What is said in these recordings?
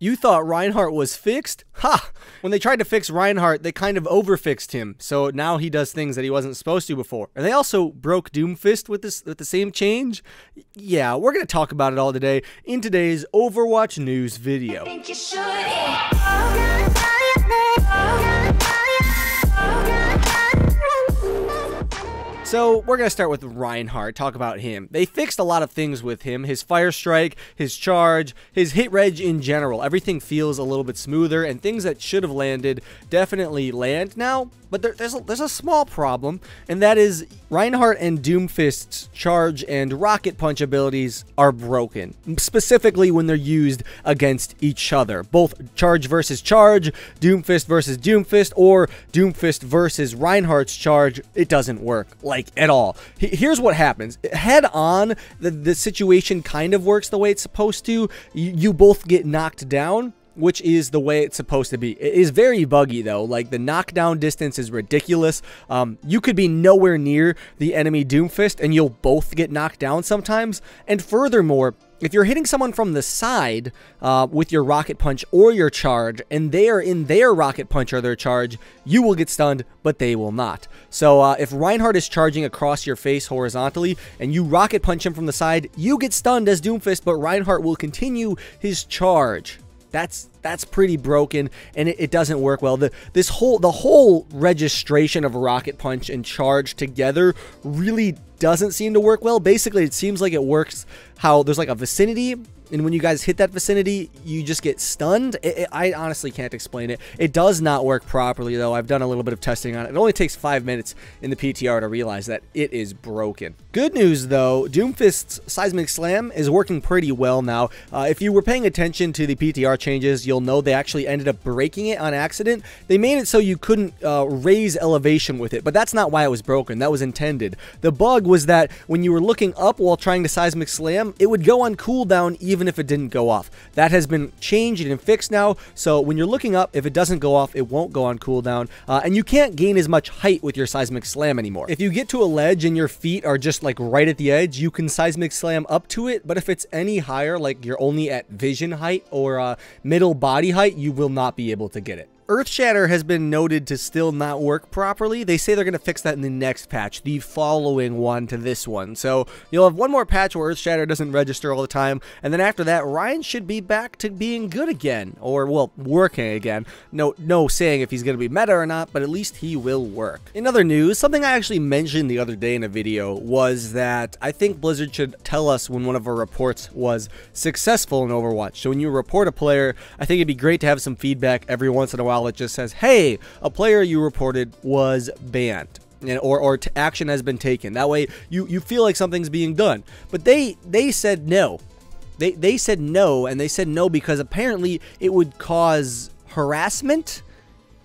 You thought Reinhardt was fixed? Ha! When they tried to fix Reinhardt, they kind of overfixed him, so now he does things that he wasn't supposed to before. And they also broke Doomfist with the same change? Yeah, we're going to talk about it all today in today's Overwatch news video. So we're going to start with Reinhardt, talk about him. They fixed a lot of things with him, his fire strike, his charge, his hit reg in general. Everything feels a little bit smoother, and things that should have landed definitely land now. But there's a small problem, and that is Reinhardt and Doomfist's charge and rocket punch abilities are broken, specifically when they're used against each other. Both charge versus charge, Doomfist versus Doomfist, or Doomfist versus Reinhardt's charge, it doesn't work, like, at all. Here's what happens. Head on, the situation kind of works the way it's supposed to. You both get knocked down, which is the way it's supposed to be. It is very buggy though, like the knockdown distance is ridiculous. You could be nowhere near the enemy Doomfist and you'll both get knocked down sometimes. And furthermore, if you're hitting someone from the side with your rocket punch or your charge, and they are in their rocket punch or their charge, you will get stunned, but they will not. So if Reinhardt is charging across your face horizontally, and you rocket punch him from the side, you get stunned as Doomfist, but Reinhardt will continue his charge. That's pretty broken, and it doesn't work well. The whole registration of rocket punch and charge together really doesn't seem to work well. Basically, it seems like it works how there's like a vicinity, and when you guys hit that vicinity, you just get stunned. I honestly can't explain it. It does not work properly, though. I've done a little bit of testing on it. It only takes 5 minutes in the PTR to realize that it is broken. Good news, though, Doomfist's Seismic Slam is working pretty well now. If you were paying attention to the PTR changes, you'll know they actually ended up breaking it on accident. They made it so you couldn't raise elevation with it, but that's not why it was broken. That was intended. The bug was that when you were looking up while trying to Seismic Slam, it would go on cooldown even if it didn't go off. That has been changed and fixed now, so when you're looking up, if it doesn't go off, it won't go on cooldown, and you can't gain as much height with your Seismic Slam anymore. If you get to a ledge and your feet are just like right at the edge, you can Seismic Slam up to it, but if it's any higher, like you're only at vision height or middle body height, you will not be able to get it. Earthshatter has been noted to still not work properly. They say they're going to fix that in the next patch, the following one to this one. So you'll have one more patch where Earthshatter doesn't register all the time, and then after that, Ryan should be back to being good again, or, well, working again. No saying if he's going to be meta or not, but at least he will work. In other news, something I actually mentioned the other day in a video was that I think Blizzard should tell us when one of our reports was successful in Overwatch. So when you report a player, I think it'd be great to have some feedback every once in a while. It just says, hey, a player you reported was banned, or action has been taken. That way you feel like something's being done. But they said no. They said no, and they said no because apparently it would cause harassment,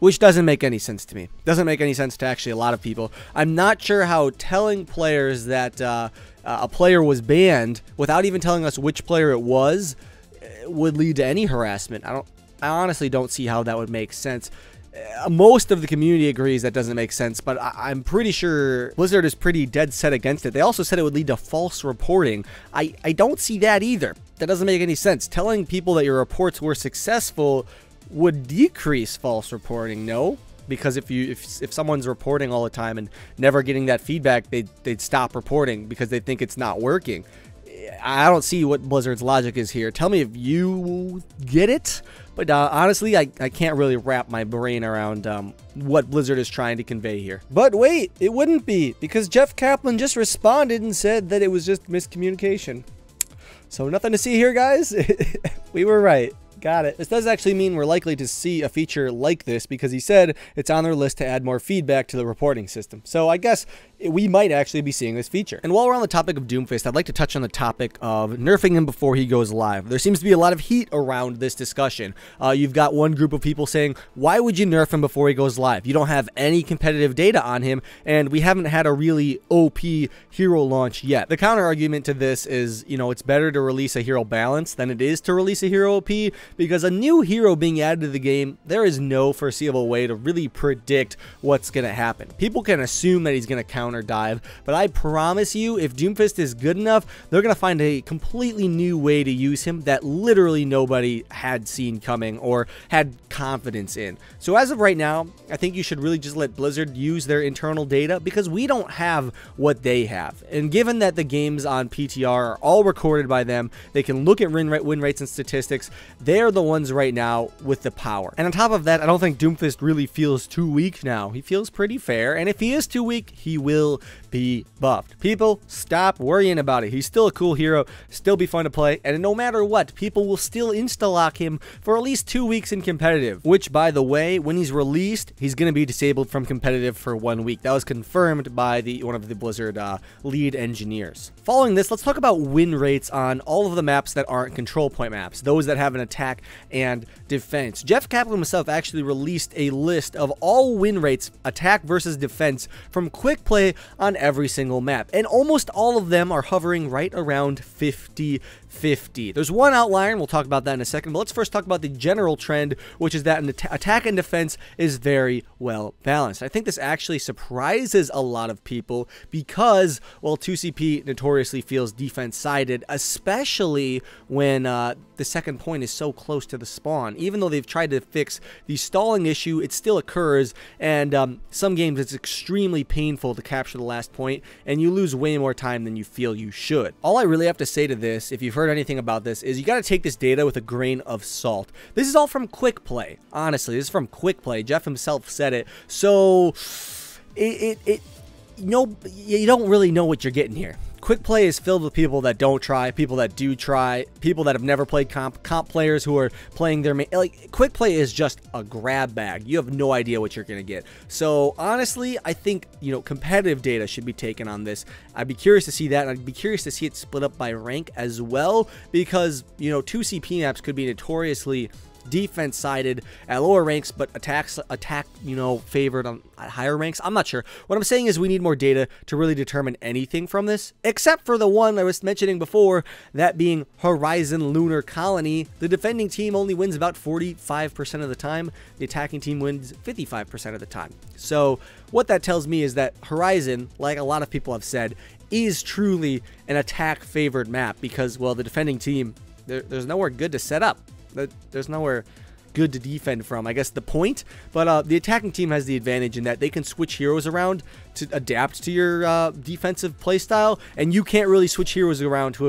which doesn't make any sense to me. Doesn't make any sense to actually a lot of people. I'm not sure how telling players that a player was banned without even telling us which player it was would lead to any harassment. I honestly don't see how that would make sense. Most of the community agrees that doesn't make sense, but I'm pretty sure Blizzard is pretty dead set against it. They also said it would lead to false reporting. I don't see that either. That doesn't make any sense. Telling people that your reports were successful would decrease false reporting, no? Because if someone's reporting all the time and never getting that feedback, they'd stop reporting because they think it's not working. I don't see what Blizzard's logic is here. Tell me if you get it. But honestly, I can't really wrap my brain around what Blizzard is trying to convey here. But wait, it wouldn't be, because Jeff Kaplan just responded and said that it was just miscommunication. So nothing to see here, guys. We were right. Got it. This does actually mean we're likely to see a feature like this because he said it's on their list to add more feedback to the reporting system. So I guess we might actually be seeing this feature. And while we're on the topic of Doomfist, I'd like to touch on the topic of nerfing him before he goes live. There seems to be a lot of heat around this discussion. You've got one group of people saying, why would you nerf him before he goes live? You don't have any competitive data on him, and we haven't had a really OP hero launch yet. The counter argument to this is, you know, it's better to release a hero balance than it is to release a hero OP, because a new hero being added to the game, there is no foreseeable way to really predict what's going to happen. People can assume that he's going to counter dive, but I promise you, if Doomfist is good enough, they're going to find a completely new way to use him that literally nobody had seen coming or had confidence in. So as of right now, I think you should really just let Blizzard use their internal data, because we don't have what they have. And given that the games on PTR are all recorded by them, they can look at win rates and statistics. They're the ones right now with the power. And on top of that, I don't think Doomfist really feels too weak now. He feels pretty fair, and if he is too weak, he will be buffed. People, stop worrying about it. He's still a cool hero, still be fun to play, and no matter what, people will still insta-lock him for at least 2 weeks in competitive, which, by the way, when he's released, he's going to be disabled from competitive for 1 week. That was confirmed by one of the Blizzard lead engineers. Following this, let's talk about win rates on all of the maps that aren't control point maps, those that have an attack and defense. Jeff Kaplan himself actually released a list of all win rates, attack versus defense, from quick play on every single map, and almost all of them are hovering right around 50-50. There's one outlier, and we'll talk about that in a second, but let's first talk about the general trend, which is that an attack and defense is very well balanced. I think this actually surprises a lot of people because, well, 2CP notoriously feels defense-sided, especially when the second point is so close to the spawn. Even though they've tried to fix the stalling issue, it still occurs, and some games it's extremely painful to capture the last point, and you lose way more time than you feel you should. All I really have to say to this, if you've heard anything about this, is you got to take this data with a grain of salt. This is all from quick play. Honestly, this is from quick play. Jeff himself said it. So you don't really know what you're getting here. Quick play is filled with people that don't try, people that do try, people that have never played comp players who are playing their main. Like, quick play is just a grab bag. You have no idea what you're going to get. So honestly, I think, competitive data should be taken on this. I'd be curious to see that, and I'd be curious to see it split up by rank as well, because 2CP maps could be notoriously defense sided at lower ranks, but attack favored on higher ranks. I'm not sure. What I'm saying is we need more data to really determine anything from this, except for the one I was mentioning before, that being Horizon Lunar Colony. The defending team only wins about 45% of the time. The attacking team wins 55% of the time. So what that tells me is that Horizon, like a lot of people have said, is truly an attack favored map because, well, the defending team, there's nowhere good to set up. There's nowhere good to defend from, I guess, the point. But the attacking team has the advantage in that they can switch heroes around to adapt to your defensive playstyle, and you can't really switch heroes around to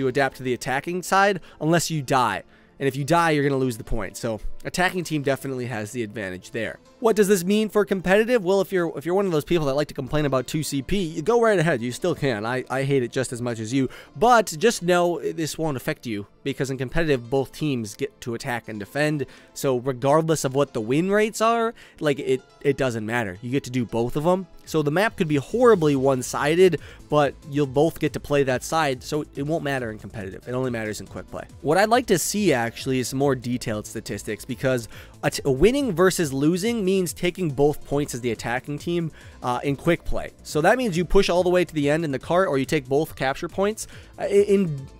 adapt to the attacking side unless you die. And if you die, you're going to lose the point. So attacking team definitely has the advantage there. What does this mean for competitive? Well, if you're one of those people that like to complain about 2CP, you go right ahead. You still can. I hate it just as much as you. But just know this won't affect you, because in competitive, both teams get to attack and defend. So regardless of what the win rates are, like it doesn't matter. You get to do both of them. So the map could be horribly one-sided, but you'll both get to play that side, so it won't matter in competitive. It only matters in quick play. What I'd like to see, actually, is some more detailed statistics, because winning versus losing means taking both points as the attacking team in quick play. So that means you push all the way to the end in the cart, or you take both capture points.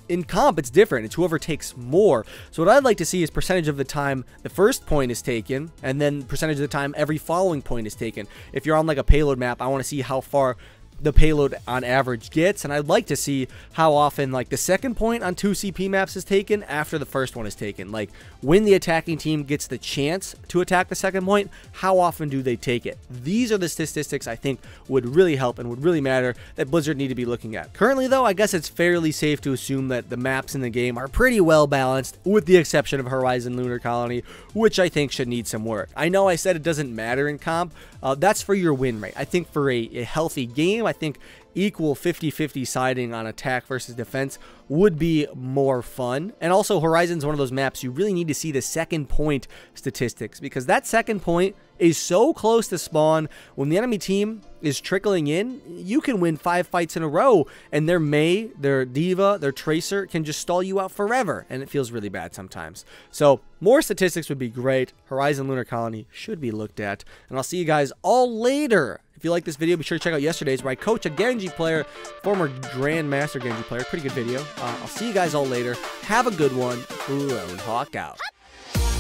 In comp, it's different. It's whoever takes more. So what I'd like to see is percentage of the time the first point is taken, and then percentage of the time every following point is taken. If you're on like a payload map, I want to see how far the payload on average gets, and I'd like to see how often like the second point on 2CP maps is taken after the first one is taken. Like, when the attacking team gets the chance to attack the second point, how often do they take it? These are the statistics I think would really help and would really matter that Blizzard need to be looking at. Currently though, I guess it's fairly safe to assume that the maps in the game are pretty well balanced, with the exception of Horizon Lunar Colony, which I think should need some work. I know I said it doesn't matter in comp. That's for your win rate. I think for a healthy game, I think equal 50-50 siding on attack versus defense would be more fun. And also, Horizon's one of those maps you really need to see the second point statistics, because that second point is so close to spawn. When the enemy team is trickling in, you can win 5 fights in a row, and their Mei, their Diva, their Tracer can just stall you out forever, and it feels really bad sometimes. So more statistics would be great. Horizon Lunar Colony should be looked at, and I'll see you guys all later. If you like this video, be sure to check out yesterday's, where I coach a Genji player, former Grandmaster Genji player. Pretty good video. I'll see you guys all later. Have a good one. Lone Hawk out.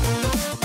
Bye.